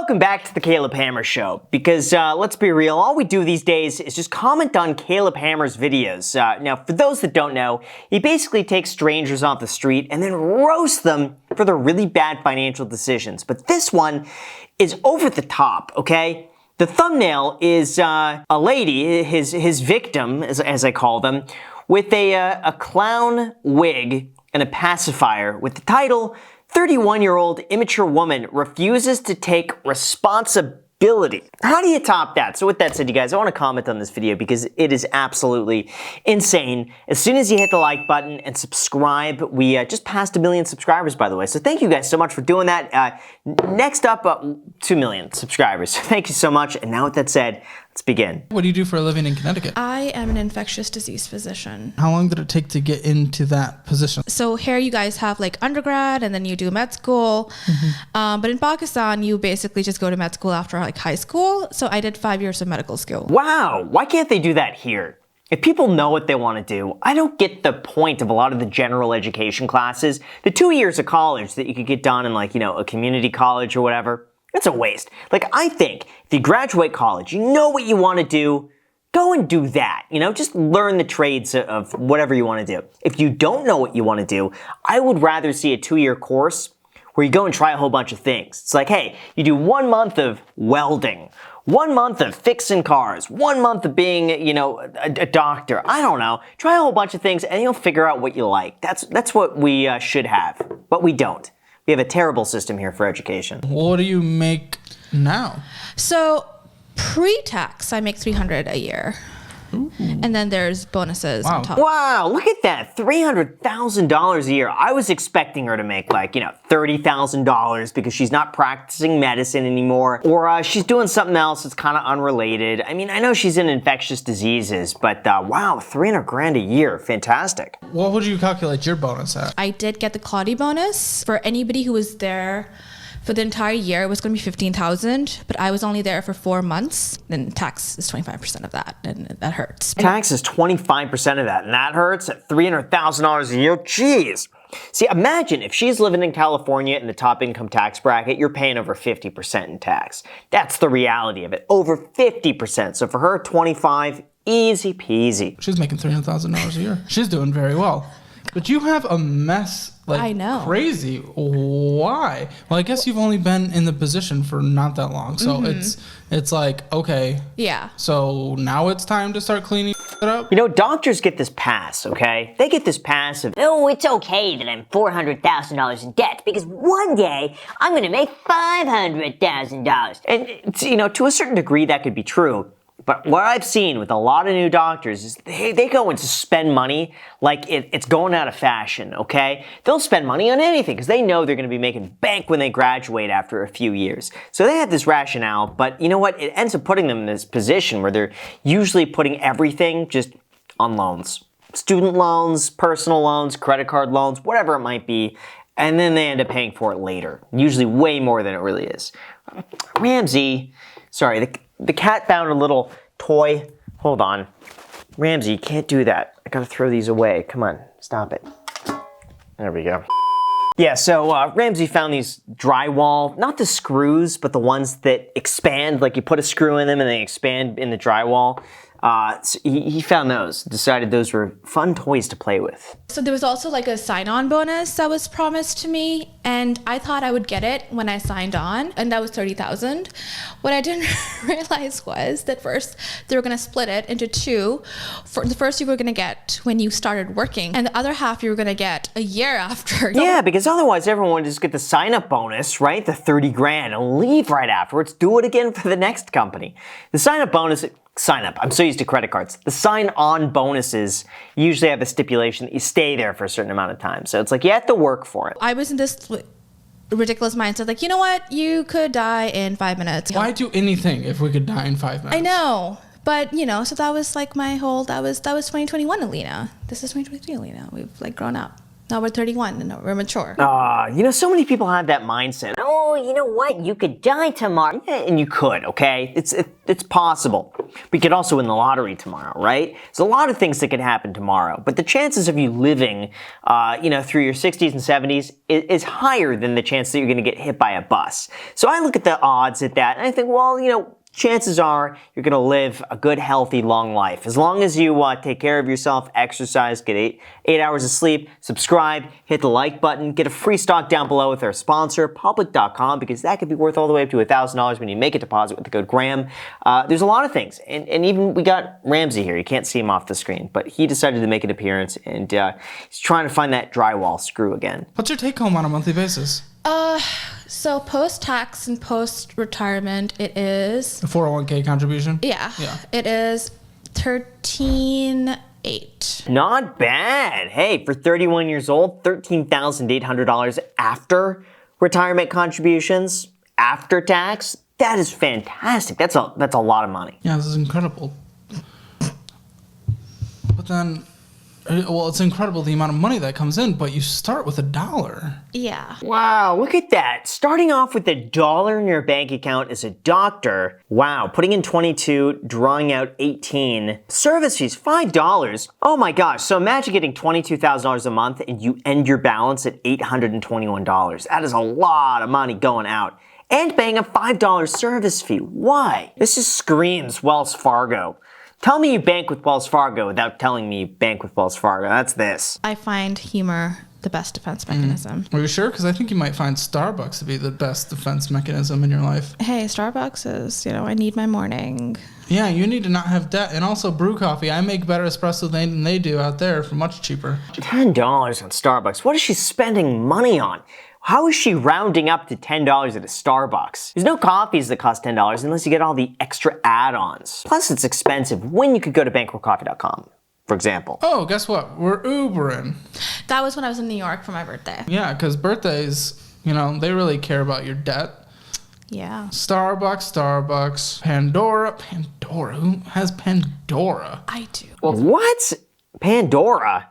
Welcome back to the Caleb Hammer Show, because let's be real, all we do these days is just comment on Caleb Hammer's videos. Now, for those that don't know, he basically takes strangers off the street and then roasts them for their really bad financial decisions. But this one is over the top, okay? The thumbnail is a lady, his victim, as I call them, with a clown wig and a pacifier with the title, 31-year-old immature woman refuses to take responsibility. How do you top that? So with that said, you guys, I want to comment on this video because it is absolutely insane. As soon as you hit the like button and subscribe, we just passed 1 million subscribers, by the way. So thank you guys so much for doing that. Next up, 2 million subscribers. Thank you so much. And now with that said, let's begin. What do you do for a living in Connecticut? I am an infectious disease physician. How long did it take to get into that position? So here you guys have like undergrad and then you do med school. But in Pakistan, you basically just go to med school after like high school. So I did 5 years of medical school. Wow, why can't they do that here? If people know what they want to do, I don't get the point of a lot of the general education classes. The 2 years of college that you could get done in like, a community college or whatever. It's a waste. Like, I think if you graduate college, you know what you want to do, go and do that. Just learn the trades of whatever you want to do. If you don't know what you want to do, I would rather see a 2-year course where you go and try a whole bunch of things. It's like, hey, you do 1 month of welding, 1 month of fixing cars, 1 month of being, a doctor. I don't know. Try a whole bunch of things and you'll figure out what you like. That's what we should have, but we don't. We have a terrible system here for education. What do you make now? So pre-tax, I make $300 a year. Ooh. And then there's bonuses on top. Wow, look at that, $300,000 a year. I was expecting her to make like, $30,000 because she's not practicing medicine anymore, or she's doing something else that's kind of unrelated. I mean, I know she's in infectious diseases, but wow, 300 grand a year, fantastic. What would you calculate your bonus at? I did get the Claudie bonus. For anybody who was there for the entire year, it was going to be $15,000, but I was only there for 4 months. Then tax is 25% of that, and that hurts. Tax is 25% of that, and that hurts at $300,000 a year. Jeez. See, imagine if she's living in California in the top income tax bracket, you're paying over 50% in tax. That's the reality of it, over 50%. So for her, 25, easy peasy. She's making $300,000 a year. She's doing very well. But you have a mess like I know. Crazy. Why? Well, I guess you've only been in the position for not that long. So it's like, okay. Yeah. So now it's time to start cleaning it up? Doctors get this pass, okay? They get this pass of, oh, it's okay that I'm $400,000 in debt because one day I'm going to make $500,000. And, to a certain degree that could be true. But what I've seen with a lot of new doctors is they go and spend money like it's going out of fashion, okay? They'll spend money on anything because they know they're going to be making bank when they graduate after a few years. So they have this rationale, but you know what? It ends up putting them in this position where they're usually putting everything just on loans. Student loans, personal loans, credit card loans, whatever it might be. And then they end up paying for it later. Usually way more than it really is. Ramsey, sorry, the cat found a little toy. Hold on. Ramsey, you can't do that. I gotta throw these away. Come on, stop it. There we go. Yeah, so Ramsey found these drywall, not the screws, but the ones that expand, like you put a screw in them and they expand in the drywall. So he found those, decided those were fun toys to play with. So there was also like a sign-on bonus that was promised to me, and I thought I would get it when I signed on, and that was $30,000. What I didn't realize was that first they were going to split it into two. For the first you were going to get when you started working, and the other half you were going to get a year after. Yeah, because otherwise everyone would just get the sign-up bonus, right? The 30 grand and leave right afterwards, do it again for the next company. The sign-up bonus... Sign-up. I'm so used to credit cards. The sign-on bonuses usually have a stipulation that you stay there for a certain amount of time. So it's like you have to work for it. I was in this ridiculous mindset, like, you know what? You could die in 5 minutes. Why do anything if we could die in 5 minutes? I know. But, so that was like my whole, that was 2021 Alina. This is 2023 Alina. We've like grown up. Now we're 31 and we're mature. So many people have that mindset. Oh, you know what? You could die tomorrow. Yeah, and you could, okay? It's possible. But you could also win the lottery tomorrow, right? There's a lot of things that could happen tomorrow. But the chances of you living, through your 60s and 70s is higher than the chance that you're going to get hit by a bus. So I look at the odds at that and I think, well, chances are you're going to live a good, healthy, long life. As long as you take care of yourself, exercise, get 8 hours of sleep, subscribe, hit the like button, get a free stock down below with our sponsor, public.com, because that could be worth all the way up to $1,000 when you make a deposit with the code Graham. There's a lot of things. And even we got Ramsey here. You can't see him off the screen, but he decided to make an appearance and he's trying to find that drywall screw again. What's your take home on a monthly basis? So post-tax and post-retirement, it is... A 401k contribution? Yeah. It is $13,800. Not bad. Hey, for 31 years old, $13,800 after retirement contributions, after tax. That is fantastic. That's a lot of money. Yeah, this is incredible. But then... Well, it's incredible the amount of money that comes in, but you start with $1. Yeah. Wow, look at that. Starting off with $1 in your bank account as a doctor. Wow, putting in 22, drawing out 18. Service fees, $5. Oh my gosh, so imagine getting $22,000 a month and you end your balance at $821. That is a lot of money going out. And paying a $5 service fee. Why? This just screams Wells Fargo. Tell me you bank with Wells Fargo without telling me you bank with Wells Fargo. That's this. I find humor the best defense mechanism. Are you sure? Because I think you might find Starbucks to be the best defense mechanism in your life. Hey, Starbucks is, I need my morning. Yeah, you need to not have debt. And also brew coffee. I make better espresso than they do out there for much cheaper. $10 on Starbucks. What is she spending money on? How is she rounding up to $10 at a Starbucks? There's no coffees that cost $10 unless you get all the extra add-ons. Plus, it's expensive when you could go to bankrollcoffee.com, for example. Oh, guess what? We're Ubering. That was when I was in New York for my birthday. Yeah, because birthdays, they really care about your debt. Yeah. Starbucks. Pandora. Who has Pandora? I do. What? Pandora?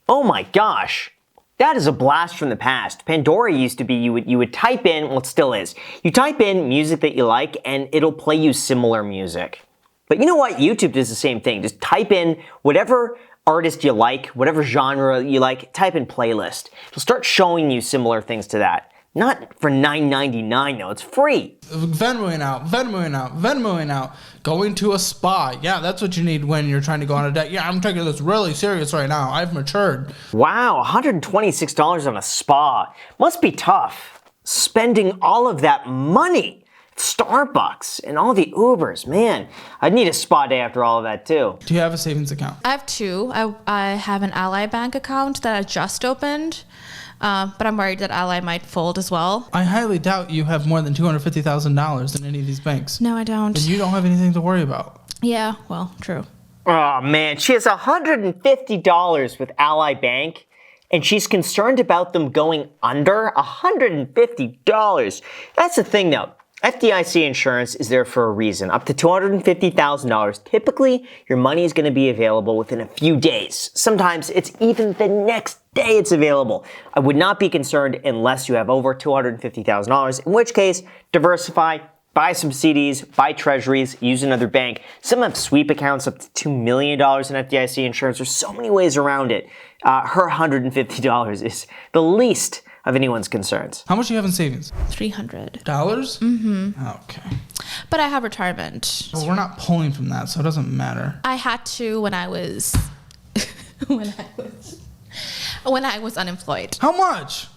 Oh my gosh. That is a blast from the past. Pandora used to be you would type in, well, it still is. You type in music that you like and it'll play you similar music. But you know what? YouTube does the same thing. Just type in whatever artist you like, whatever genre you like, type in playlist. It'll start showing you similar things to that. Not for $9.99 though, it's free. Venmoing out. Going to a spa. Yeah, that's what you need when you're trying to go on a date. Yeah, I'm taking this really serious right now. I've matured. Wow, $126 on a spa. Must be tough. Spending all of that money. Starbucks and all the Ubers. Man, I'd need a spa day after all of that too. Do you have a savings account? I have two. I have an Ally Bank account that I just opened. But I'm worried that Ally might fold as well. I highly doubt you have more than $250,000 in any of these banks. No, I don't. Then you don't have anything to worry about. Yeah, well, true. Oh man, she has $150 with Ally Bank, and she's concerned about them going under $150. That's the thing though. FDIC insurance is there for a reason. Up to $250,000. Typically, your money is going to be available within a few days. Sometimes it's even the next day it's available. I would not be concerned unless you have over $250,000, in which case, diversify, buy some CDs, buy treasuries, use another bank. Some have sweep accounts up to $2 million in FDIC insurance. There's so many ways around it. Her $150 is the least of anyone's concerns. How much do you have in savings? $300. Mm-hmm. Okay. But I have retirement. Well, we're not pulling from that, so it doesn't matter. I had to when I was when I was unemployed. How much?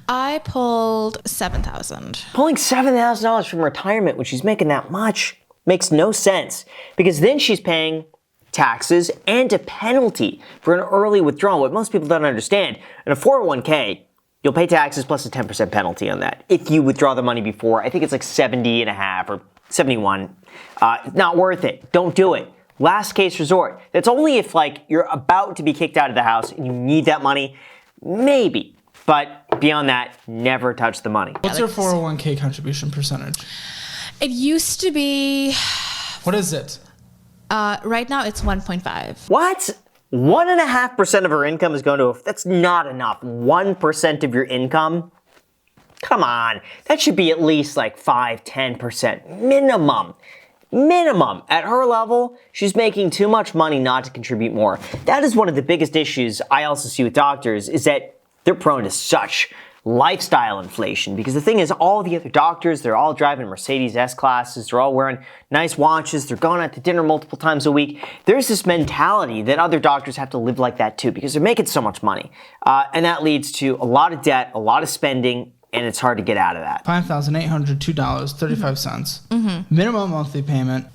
I pulled $7,000. Pulling $7,000 from retirement when she's making that much makes no sense, because then she's paying taxes and a penalty for an early withdrawal. What most people don't understand, in a 401k, you'll pay taxes plus a 10% penalty on that. If you withdraw the money before, I think it's like 70 and a half or 71. Not worth it. Don't do it. Last case resort. That's only if you're about to be kicked out of the house and you need that money. Maybe. But beyond that, never touch the money. What's your 401k contribution percentage? It used to be... What is it? Right now it's 1.5. What? 1.5% of her income is going to, that's not enough. 1% of your income? Come on, that should be at least like 5-10% minimum. Minimum. At her level, she's making too much money not to contribute more. That is one of the biggest issues I also see with doctors, is that they're prone to such lifestyle inflation. Because the thing is, all the other doctors, they're all driving Mercedes S-classes, they're all wearing nice watches, they're going out to dinner multiple times a week. There's this mentality that other doctors have to live like that too, because they're making so much money. And that leads to a lot of debt, a lot of spending, and it's hard to get out of that. $5,802.35. Minimum monthly payment,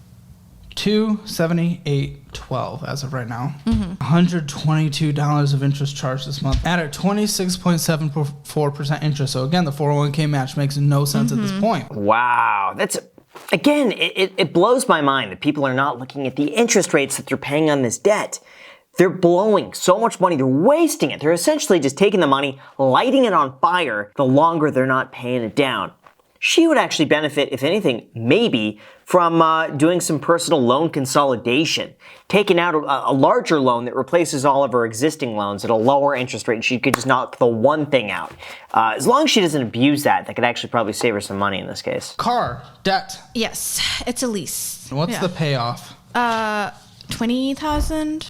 $278.12 as of right now. $122 of interest charged this month at a 26.74% interest. So again, the 401k match makes no sense at this point. Wow, that's, again, it blows my mind that people are not looking at the interest rates that they're paying on this debt. They're blowing so much money, they're wasting it. They're essentially just taking the money, lighting it on fire the longer they're not paying it down. She would actually benefit, if anything, maybe from doing some personal loan consolidation, taking out a larger loan that replaces all of her existing loans at a lower interest rate, and she could just knock the one thing out. As long as she doesn't abuse that could actually probably save her some money in this case. Car, debt. Yes, it's a lease. What's the payoff? $20,000.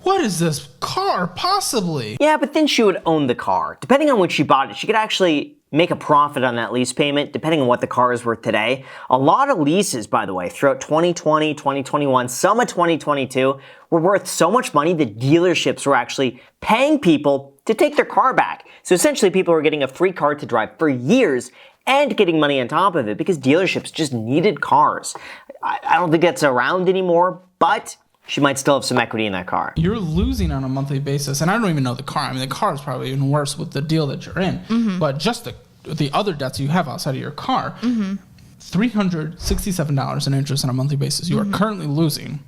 What is this car possibly? Yeah, but then she would own the car. Depending on when she bought it, she could actually make a profit on that lease payment, depending on what the car is worth today. A lot of leases, by the way, throughout 2020, 2021, some of 2022, were worth so much money that dealerships were actually paying people to take their car back. So essentially, people were getting a free car to drive for years and getting money on top of it because dealerships just needed cars. I don't think that's around anymore, but she might still have some equity in that car. You're losing on a monthly basis, and I don't even know the car. I mean, the car is probably even worse with the deal that you're in. But just the other debts you have outside of your car, $367 in interest on a monthly basis. You are currently losing,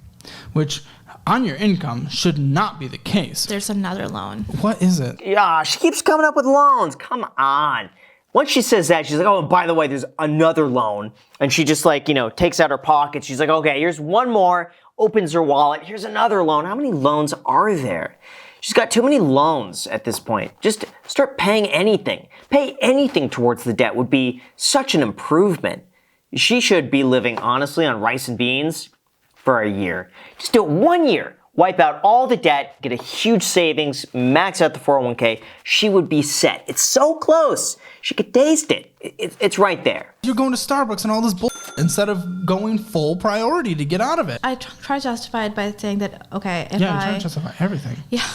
which on your income should not be the case. There's another loan. What is it? Yeah, she keeps coming up with loans. Come on. Once she says that, she's like, oh, and by the way, there's another loan. And she just takes out her pocket. She's like, okay, here's one more. Opens her wallet. Here's another loan. How many loans are there? She's got too many loans at this point. Just start paying anything. Pay anything towards the debt would be such an improvement. She should be living honestly on rice and beans for a year. Just do it 1 year. Wipe out all the debt, get a huge savings, max out the 401k. She would be set. It's so close. She could taste it. It's right there. You're going to Starbucks and all this bull instead of going full priority to get out of it. I try to justify it by saying that, okay, if I'm trying to justify everything. Yeah.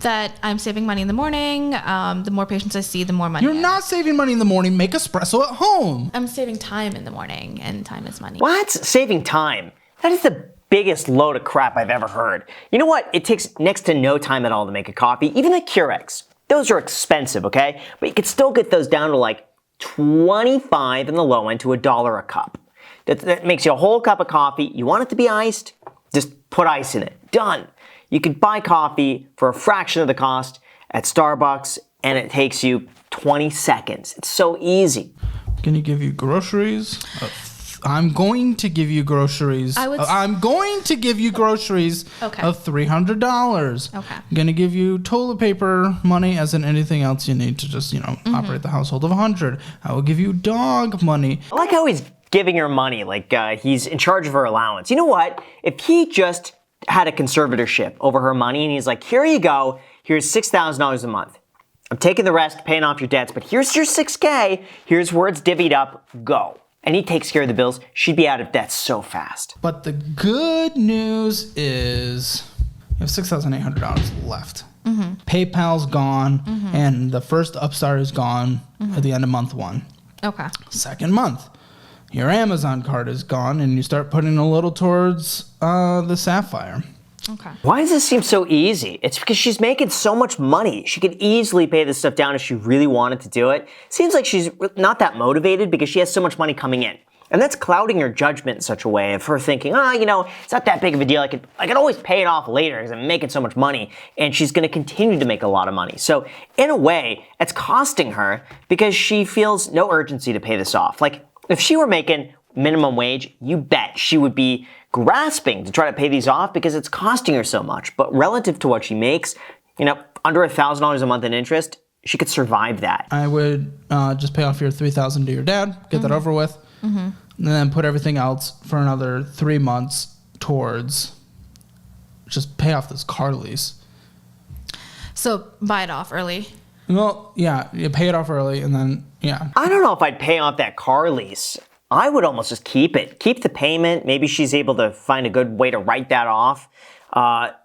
That I'm saving money in the morning. The more patients I see, the more money. You're not saving money in the morning. Make espresso at home. I'm saving time in the morning, and time is money. What? Saving time? That is the biggest load of crap I've ever heard. You know what? It takes next to no time at all to make a coffee. Even the Keurigs. Those are expensive, okay? But you could still get those down to like $25 in the low end to $1 a cup. That makes you a whole cup of coffee. You want it to be iced? Just put ice in it. Done. You could buy coffee for a fraction of the cost at Starbucks, and it takes you 20 seconds. It's so easy. Can you give you groceries? I'm going to give you groceries. I'm going to give you groceries of $300. Okay. I'm going to give you toilet paper money, as in anything else you need to just, operate the household of $100. I will give you dog money. I like how he's giving her money like he's in charge of her allowance. You know what? If he just had a conservatorship over her money and he's like, here you go, here's $6,000 a month. I'm taking the rest, paying off your debts, but here's your $6K, here's where it's divvied up, go. And he takes care of the bills, she'd be out of debt so fast. But the good news is you have $6,800 left. PayPal's gone, and the first Upstart is gone at the end of month 1. Okay. Second month, your Amazon card is gone, and you start putting a little towards the Sapphire. Okay. Why does this seem so easy? It's because she's making so much money. She could easily pay this stuff down if she really wanted to do it. Seems like she's not that motivated because she has so much money coming in. And that's clouding her judgment in such a way of her thinking, it's not that big of a deal. I could always pay it off later because I'm making so much money. And she's going to continue to make a lot of money. So in a way, it's costing her because she feels no urgency to pay this off. Like if she were making minimum wage, you bet she would be grasping to try to pay these off because it's costing her so much. But relative to what she makes, under $1,000 a month in interest, she could survive that. I would just pay off your $3,000 to your dad, get that over with, and then put everything else for another 3 months towards just pay off this car lease. So buy it off early. Well, yeah, you pay it off early, and then, yeah. I don't know if I'd pay off that car lease. I would almost just keep it. Keep the payment. Maybe she's able to find a good way to write that off.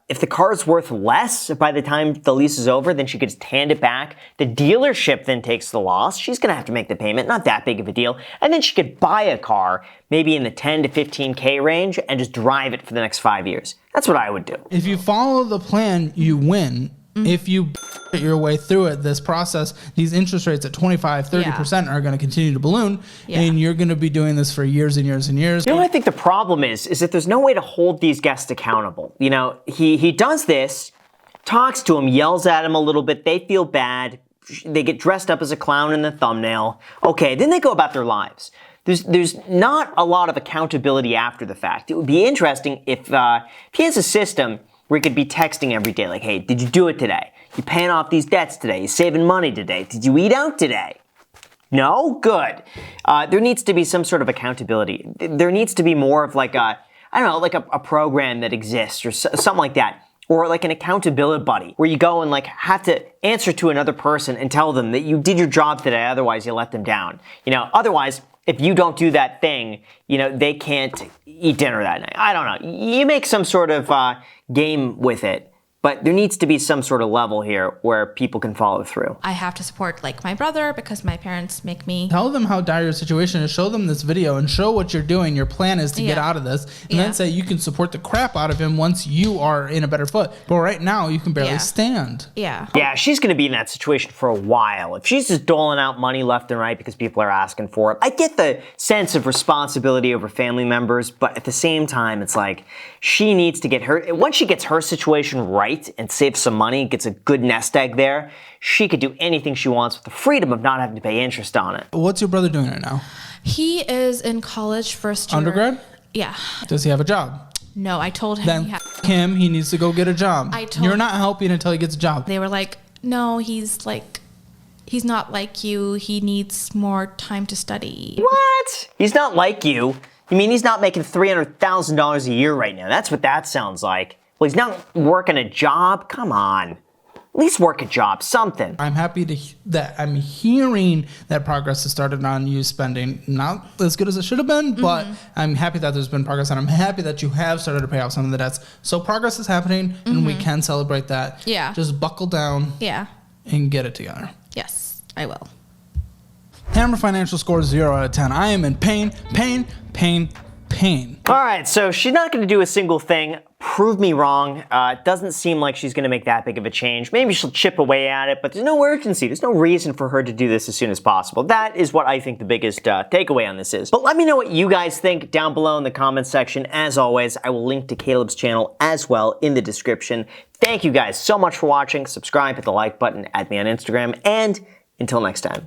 If the car is worth less by the time the lease is over, then she could just hand it back. The dealership then takes the loss. She's going to have to make the payment. Not that big of a deal. And then she could buy a car, maybe in the 10 to 15K range, and just drive it for the next 5 years. That's what I would do. If you follow the plan, you win. If you your way through it, this process, these interest rates at 25, 30% are going to continue to balloon, and you're going to be doing this for years and years and years. You know what I think the problem is that there's no way to hold these guests accountable. He does this, talks to him, yells at him a little bit, they feel bad, they get dressed up as a clown in the thumbnail. Okay, then they go about their lives. There's not a lot of accountability after the fact. It would be interesting if he has a system where he could be texting every day, like, hey, did you do it today? You paying off these debts today? You saving money today? Did you eat out today? No? Good. There needs to be some sort of accountability. There needs to be more of like a program that exists or something like that. Or like an accountability buddy where you go and like have to answer to another person and tell them that you did your job today, otherwise you let them down. Otherwise, if you don't do that thing, they can't eat dinner that night. I don't know. You make some sort of game with it. But there needs to be some sort of level here where people can follow through. I have to support like my brother because my parents make me. Tell them how dire your situation is. Show them this video and show what you're doing. Your plan is to get out of this. And then say you can support the crap out of him once you are in a better foot. But right now you can barely stand. Yeah. Yeah, she's going to be in that situation for a while. If she's just doling out money left and right because people are asking for it, I get the sense of responsibility over family members. But at the same time, it's like she needs to get once she gets her situation right and saves some money, gets a good nest egg there, she could do anything she wants with the freedom of not having to pay interest on it. What's your brother doing right now? He is in college first year. Undergrad? Yeah. Does he have a job? No, I told him Then he needs to go get a job. You're not helping until he gets a job. They were like, no, he's not like you. He needs more time to study. What? He's not like you? You mean he's not making $300,000 a year right now? That's what that sounds like. Well, he's not working a job? Come on. At least work a job, something. I'm happy that I'm hearing that progress has started on you spending. Not as good as it should have been, but I'm happy that there's been progress, and I'm happy that you have started to pay off some of the debts. So progress is happening, and we can celebrate that. Yeah. Just buckle down and get it together. Yes, I will. Hammer Financial score 0 out of 10. I am in pain. All right, so she's not going to do a single thing. Prove me wrong. It doesn't seem like she's going to make that big of a change. Maybe she'll chip away at it, but there's no urgency. There's no reason for her to do this as soon as possible. That is what I think the biggest takeaway on this is. But let me know what you guys think down below in the comments section. As always, I will link to Caleb's channel as well in the description. Thank you guys so much for watching. Subscribe, hit the like button, add me on Instagram, and until next time.